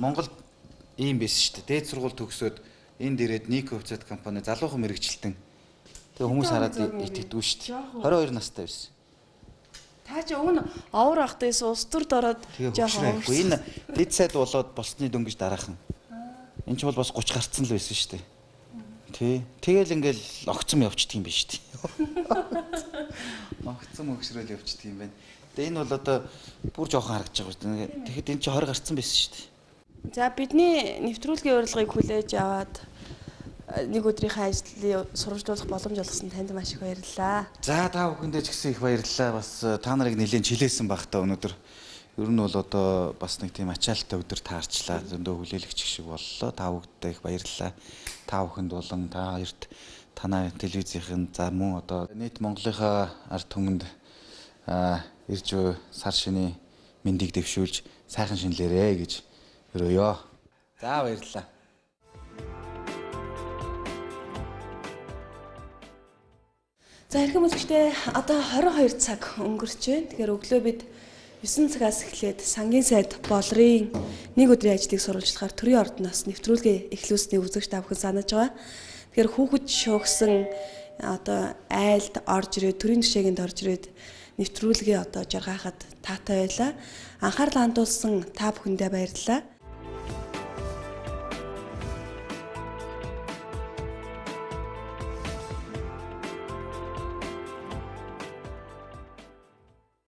Монголд ийм байсан шүү дээ. Дээд сургууль төгсөөд энд ирээд Нико хувьцаат компани залуухан мэрэгчлэлтэн. Тэгээ хүмүүс хараад итгэдэггүй шүү дээ. 22 настай байсан. Та чи өгн овор ахтайс ус төрд ороод жоохон энэ дэд сайд болоод болсны дөнгөж дараахан. Энд ч бол бас 30 гарцсан л байсан шүү дээ. Тий. Тэгэл ингээл огцом явчихдаг юм биш үү? Огцом өгшрөөл явчихдаг юм байна. Тэгээ энэ бол одоо бүр жоохон харагдаж байгаа шүү дээ. Тэгэхэд энэ чи 20 гарцсан байсан шүү дээ. За бидний нэвтрүүлгийн урилгыг хүлээж аваад нэг өдрийнхөө ажлыг сурвалжлуулах боломж олгосон танд маш их баярлалаа. За та бүхэндээ ч гэсэн их баярлалаа. Бас та нарыг нэлээд чилээсэн баг та өнөөдөр. Ер нь бол одоо бас нэг тийм ачаалттай өдөр таарчлаа. Зөндөө хүлээлгч шиг боллоо. Та бүхэндээ их баярлалаа. Та бүхэнд болон та хоёрт танай телевизийн за мөн одоо нийт Монголынхаа ард түмэнд ирж сар шинийн мэндийг дэвшүүлж сайхан шинэлээрэ гэж өрөөё. За баярлалаа. За хэрхэн үзэгчдээ одоо 22 цаг өнгөрч байна. Тэгэхээр өглөө бид 9 цагаас эхлээд сангийн сайд болрын нэг өдрийн ажлыг сурвалжлахаар төрийн ордноос нэвтрүүлгээ эхлүүлсний үзэгч та бүхэн санаж байгаа. Тэгэхээр хүүхэд шуугсан одоо айлд орж ирээд төрийн төшөөнд орж ирээд нэвтрүүлгээ одоо жаргахад таатай байлаа. Анхаарал хандуулсан та бүхэндээ баярлалаа.